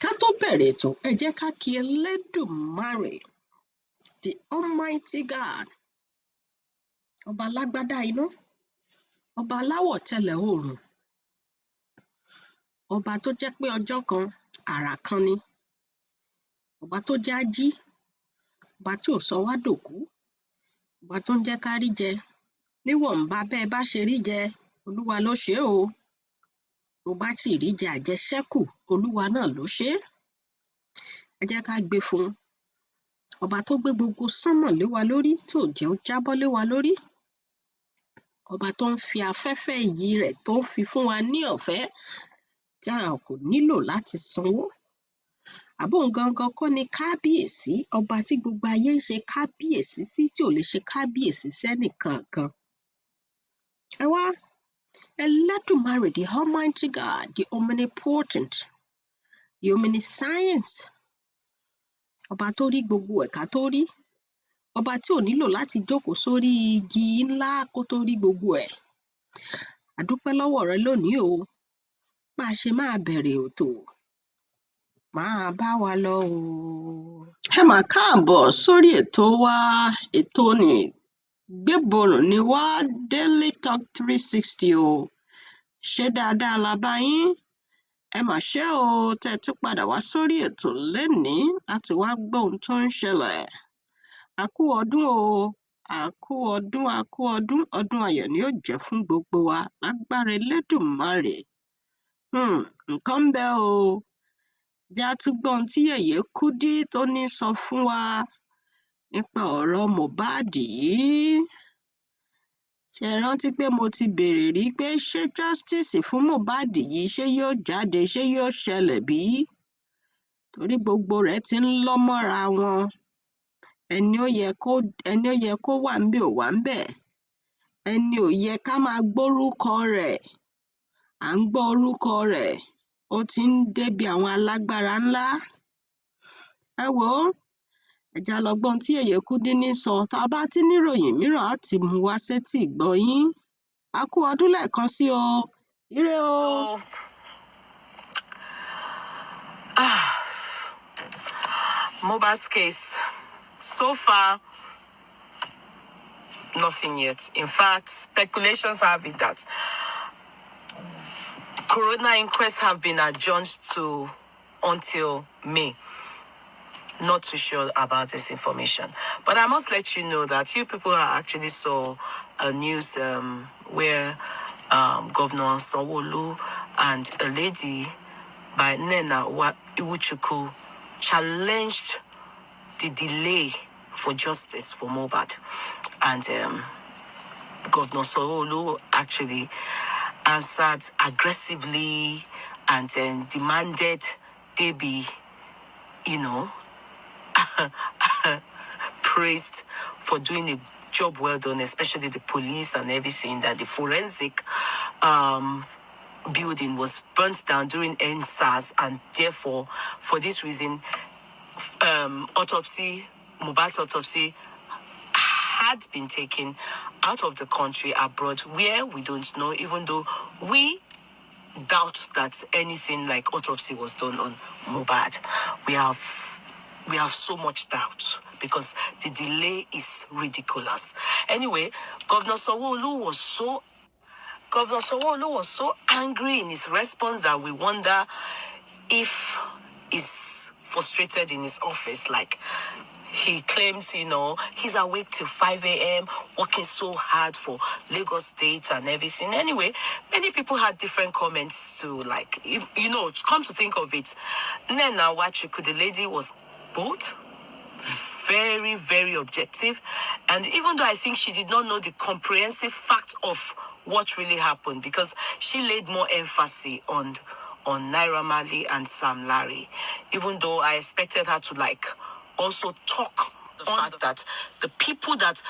Ká tó bẹ̀rẹ̀ ètò, ẹ jẹ́ ká kí Elédùmarè, the Almighty God, ọba alágbádá iná, ọba aláwọ̀ tẹlẹ̀ oòrùn, ọba tó jẹ́ pé ọjọ́ kan àrà kan ni, ọba tó jẹ́ á jí, ọba tí ò sọ wá dòkú, ọba tó ń jẹ́ ká rí jẹ, níwọ̀nba bẹ́ẹ̀ bá ṣe rí jẹ, Olúwa ló ṣe é o. Bó bá sì rí jẹ àjẹṣẹ́kù, Olúwa náà ló ṣe é. Ẹ jẹ́ ká gbé fún un. Ọba tó gbé gbogbo sánmọ̀ lé wa lórí, tí ò jẹ́ ó jábọ́ lé wa lórí. Ọba tó ń fi afẹ́fẹ́ ìyè rẹ̀ tó ń fi fún wa ní ọ̀fẹ́ tí a kò nílò láti sanwó. Àbóhun gangan kọ́ ni kábíyèsí, ọba tí gbogbo ayé ń ṣe kábíyèsí sí, tí ò lè ṣe kábíyèsí sẹ́nìkankan. Ẹ wá, Elédùmarè, the Almighty God, the omnipotent, the omniscience, ọba tó rí gbogbo ẹ̀ka tó rí, ọba tí ò nílò láti jókòó sórí igi ńlá kó tó rí gbogbo ẹ̀. A dúpẹ́ lọ́wọ́ rẹ lónìí o. Bá a ṣe máa bẹ̀rẹ̀ ètò, máa bá wa lọ o. Ẹ mà káàbọ̀ sórí ètò wa. Ètò ni Gbéborùn ni wá, Daily Talk 360 o. Ṣé dáadáa la bá yín? Ẹ mà ṣé o tẹ́ ẹ tún padà wá sórí ètò lénìí láti wá gbọ́ ohun tó ń ṣẹlẹ̀. A kú ọdún o, a kú ọdún, a kú ọdún, ọdún ayọ̀ ni yóò jẹ́ fún gbogbo wa lágbára Elédùmarè. Nǹkan ń bẹ o. Jẹ́ á tún gbọ́ ohun tí Yeye Kudi tó ní sọ fún wa nípa ọ̀rọ̀ MOHBAD yìí. Ṣé ẹ rántí pé mo ti béèrè rí pé ṣé justice fún MOHBAD yìí ṣé yóò jáde, ṣé yóò ṣẹlẹ̀ bí? Torí gbogbo rẹ̀ ti ń lọ́ mọ́ra wọn. Ẹni ó yẹ kó wà ńbẹ̀ ò wà ńbẹ̀. Ẹni ò yẹ ká máa gbórúkọ rẹ̀, à ń gbọ́ orúkọ rẹ̀. Ó ti ń débi àwọn alágbára ńlá. Ẹ wò ó, ẹ jẹ́ á lọ gbọ́ ohun tí Yeye Kudi ní sọ. Tá a bá ti níròyìn mìíràn á ti mú wá sétí ìgbọ́ yín. A kú ọdún lẹ́ẹ̀kan sí o. Ire o. MOHBAD'S case, so far, nothing yet. In fact, speculations have it that coroner inquests have been adjourned until May. Not too sure about this information. But I must let you know that you people actually saw a news where Governor Sanwo-Olu and a lady by Nena Iwuchukwu challenged the delay for justice for MOHBAD. And Governor Sanwo-Olu actually answered aggressively and demanded they be, praised for doing a job well done, especially the police and everything, that the forensic building was burnt down during NSAS, and therefore, for this reason, MOHBAD's autopsy had been taken out of the country abroad, where we don't know, even though we doubt that anything like autopsy was done on MOHBAD. We have so much doubt because the delay is ridiculous. Anyway, Governor Sanwo-Olu was so angry in his response that we wonder if he's frustrated in his office. Like, he claims, he's awake till 5 a.m., working so hard for Lagos State and everything. Anyway, many people had different comments to, like, come to think of it, Nena Iwuchukwu, the lady, was both very, very objective. And even though I think she did not know the comprehensive fact of what really happened, because she laid more emphasis on Naira Marley and Sam Larry, even though I expected her to, also talk the fact that the people that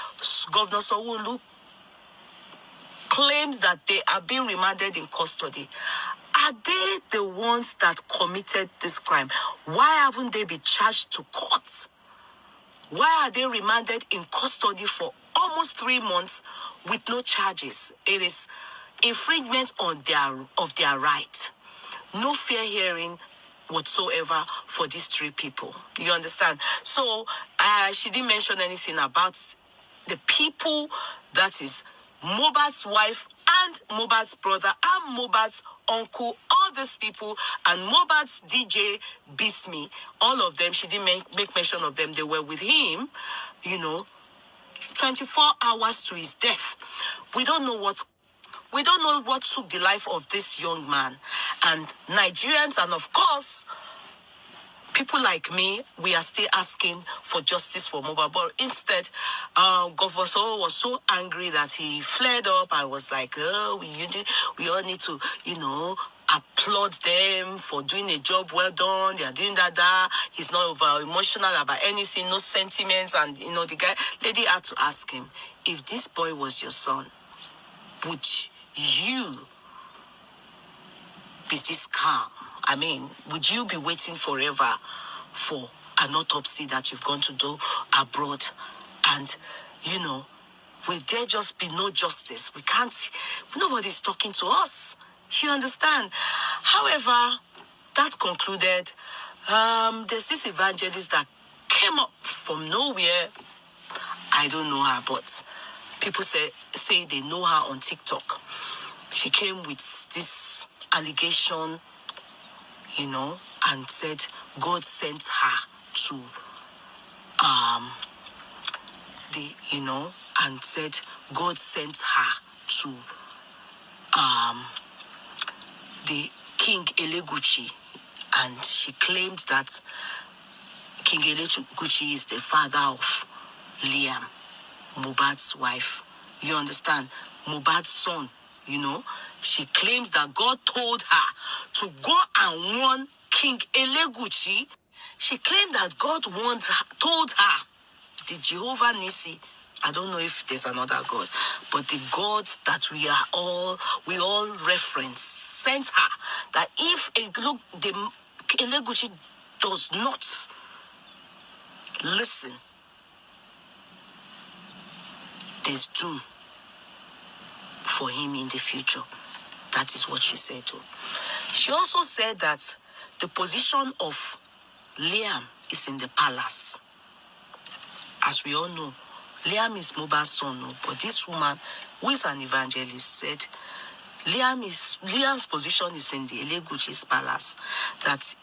Governor Sanwo-Olu claims that they are being remanded in custody, are they the ones that committed this crime? Why haven't they been charged to court? Why are they remanded in custody for almost 3 months with no charges? It is infringement of their right. No fair hearing whatsoever for these three people. You understand? So she didn't mention anything about the people, that is MOHBAD'S wife and MOHBAD'S brother and MOHBAD'S uncle, all these people, and MOHBAD'S DJ Bismi, all of them. She didn't make mention of them. They were with him, 24 hours to his death. We don't know what took the life of this young man. And Nigerians, and of course, people like me, we are still asking for justice for MOHBAD. But instead, Governor Soro was so angry that he flared up. I was like, we all need to, applaud them for doing a job well done. They are doing that. He's not over emotional about anything, no sentiments. And, the lady had to ask him, if this boy was your son, would you be this calm? I mean, would you be waiting forever for an autopsy that you've gone to do abroad? And, will there just be no justice? We can't, nobody's talking to us. You understand? However, that concluded, there's this evangelist that came up from nowhere. I don't know her, but people say they know her on TikTok. She came with this allegation, and said God sent her to and said God sent her to the King Eleguchi, and she claimed that King Eleguchi is the father of Liam, MOHBAD'S wife. You understand? MOHBAD'S son. She claims that God told her to go and warn King Eleguchi. She claimed that God told her, the Jehovah Nissi, I don't know if there's another God, but the God that we all reference, sent her, that if the Eleguchi does not listen, there's doom for him in the future. That is what she said too. She also said that the position of Liam is in the palace. As we all know, Liam is MOHBAD's son, but this woman, who is an evangelist, said Liam's position is in the Eleguchi's palace, that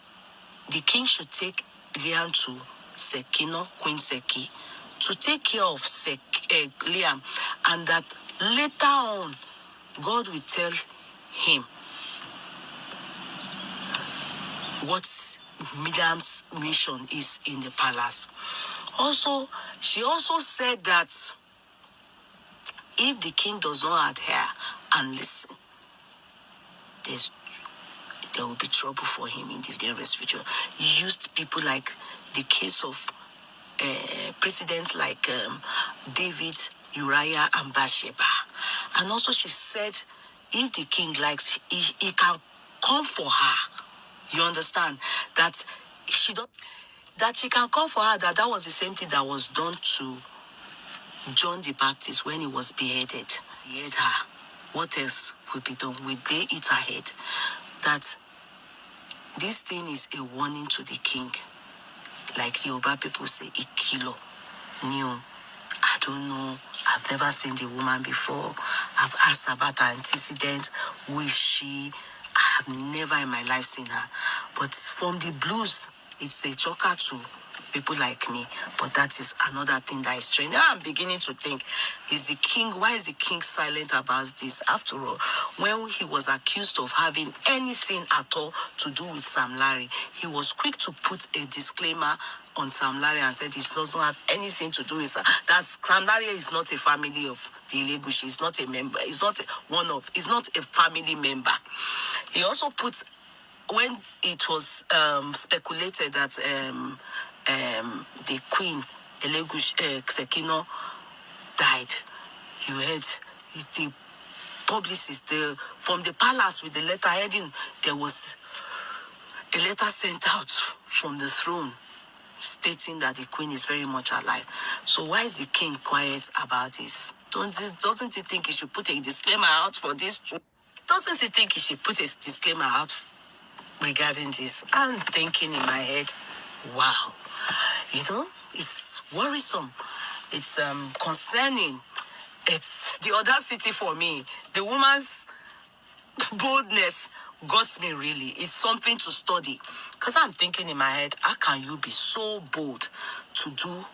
the king should take Liam to Sekino, Queen Seki, to take care of Liam, and that later on, God will tell him what Liam's mission is in the palace. She also said that if the king does not adhere and listen, there will be trouble for him in the nearest future. He used people like the case of presidents like David, Uriah, and Bathsheba. And also she said, if the king likes, he can come for her. You understand? That she can come for her, that was the same thing that was done to John the Baptist when he was beheaded. He ate her. What else would be done? Will they eat her head? That this thing is a warning to the king. Like the Yoruba people say, Ikilo. New. I don't know. I've never seen the woman before. I've asked about her antecedents. Who is she? I have never in my life seen her. But from the blues, it's a choker to people like me. But that is another thing that is strange. Now I'm beginning to think, why is the king silent about this? After all, when he was accused of having anything at all to do with Sam Larry, he was quick to put a disclaimer on Sam Larry and said he doesn't have anything to do with Sam. That Sam Larry is not a family of the Eleguchi. He's not a member. He's not a family member. He also put, when it was speculated that the Queen Eleguchi Sekino died, you heard the publicist from the palace with the letter heading, there was a letter sent out from the throne stating that the Queen is very much alive. So why is the king quiet about this? Doesn't he think he should put a disclaimer out for this too? Doesn't he think he should put a disclaimer out regarding this. I'm thinking in my head, wow, it's worrisome. It's concerning. It's the audacity for me. The woman's boldness got me really. It's something to study. Because I'm thinking in my head, how can you be so bold to do,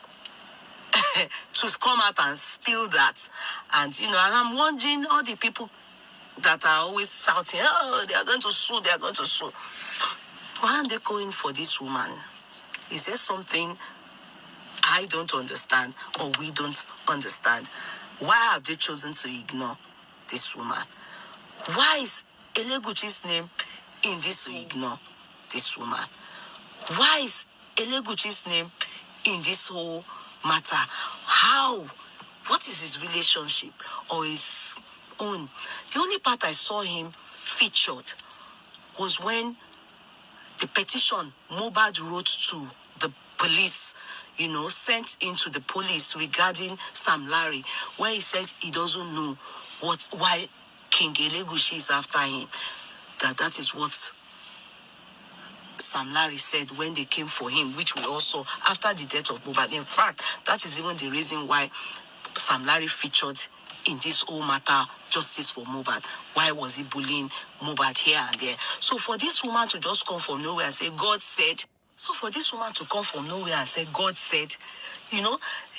to come out and spill that? And, and I'm wondering all the people that are always shouting, oh, they are going to sue, they are going to sue. Why are they going for this woman? Is there something I don't understand or we don't understand? Why have they chosen to ignore this woman? Why is Eleguchi's name in this to ignore this woman? Why is Eleguchi's name in this whole matter? How? What is his relationship or his own? The only part I saw him featured was when the petition MOHBAD wrote to the police, sent into the police regarding Sam Larry, where he said he doesn't know why King Elegushi is after him. That is what Sam Larry said when they came for him, which we also, after the death of MOHBAD. In fact, that is even the reason why Sam Larry featured in this whole matter, justice for MOHBAD. Why was he bullying MOHBAD here and there? So for this woman to just come from nowhere and say, God said, God said,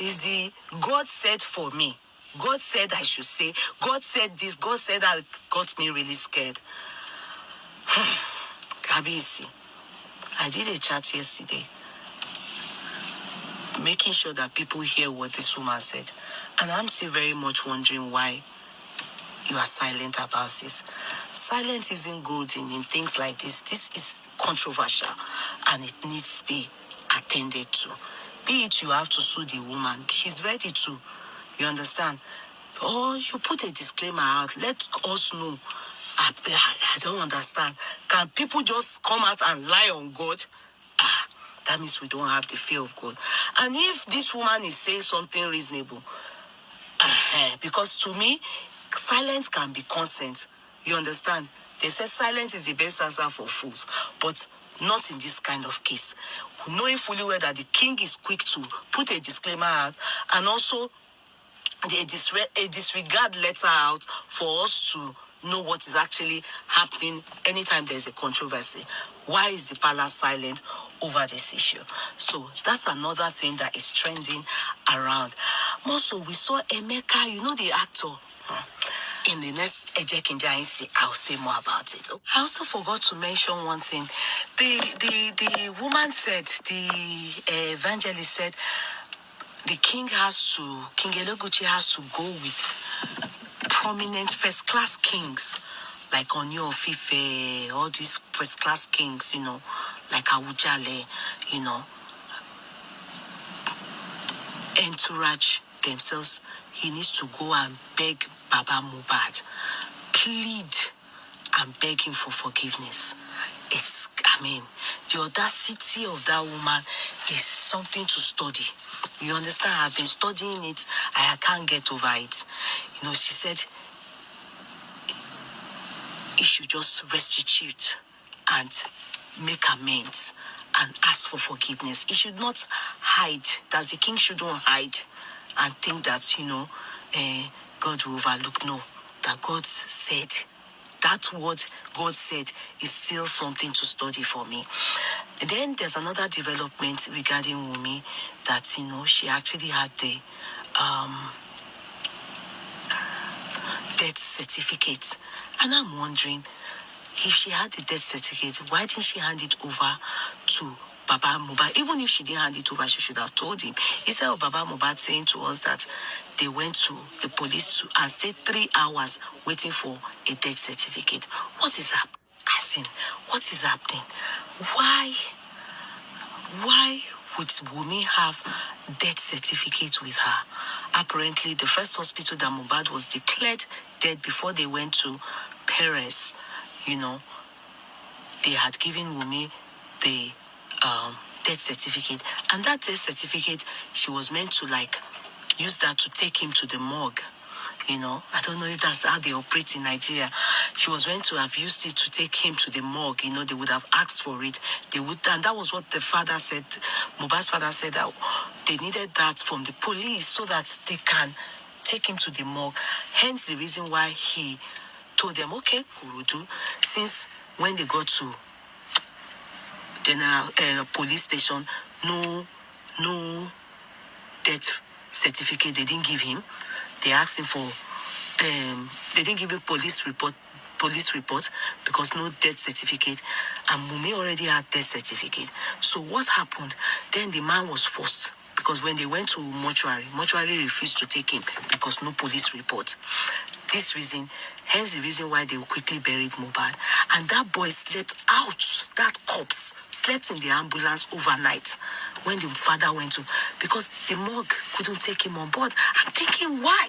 is the God said for me. God said I should say. God said this. God said that got me really scared. Kabisi, I did a chat yesterday, making sure that people hear what this woman said. And I'm still very much wondering why you are silent about this. Silence isn't good in things like this. This is controversial and it needs to be attended to. Be it you have to sue the woman. She's ready to. You understand? Or you put a disclaimer out. Let us know. I don't understand. Can people just come out and lie on God? That means we don't have the fear of God. And if this woman is saying something reasonable, because to me, silence can be consent. You understand? They say silence is the best answer for fools, but not in this kind of case. Knowing fully well that the king is quick to put a disclaimer out and also a disregard letter out for us to know what is actually happening anytime there's a controversy. Why is the palace silent over this issue? So that's another thing that is trending around. Also, we saw Emeka, the actor. In the next Ejekinjainsi, I'll say more about it. I also forgot to mention one thing. The woman said, the evangelist said, the King Eleguchi has to go with prominent first-class kings, like Oni of Ife, all these first-class kings, like Awujale, entourage themselves. He needs to go and beg Baba MOHBAD, plead and beg him for forgiveness. The audacity of that woman is something to study. You understand? I've been studying it. I can't get over it. She said he should just restitute and make amends and ask for forgiveness. He should not hide. That the king shouldn't hide and think that, God will overlook. No, that God said, that word God said is still something to study for me. And then there's another development regarding Wunmi that, she actually had the death certificate. And I'm wondering, if she had the death certificate, why didn't she hand it over to Baba MOHBAD? Even if she didn't hand it over, she should have told him. Instead of Baba MOHBAD saying to us that they went to the police and stayed 3 hours waiting for a death certificate. What is happening? What is happening? Why would Wunmi have death certificate with her? Apparently, the first hospital that MOHBAD was declared dead before they went to Paris, they had given Wunmi the death certificate. And that death certificate, she was meant to use that to take him to the morgue. I don't know if that's how they operate in Nigeria. She was going to have used it to take him to the morgue. They would have asked for it. And that was what the father said. Mohbad's father said that they needed that from the police so that they can take him to the morgue. Hence the reason why he told them, okay, Kurudu, since when they got to general police station, no death certificate they didn't give him. They asked him for they didn't give him police report because no death certificate, and Mumi already had death certificate. So what happened? Then the man was forced, because when they went to mortuary refused to take him because no police report. Hence the reason why they quickly buried Mohbad. And that boy slept out. That corpse slept in the ambulance overnight when the father went to, because the morgue couldn't take him on board. I'm thinking, why?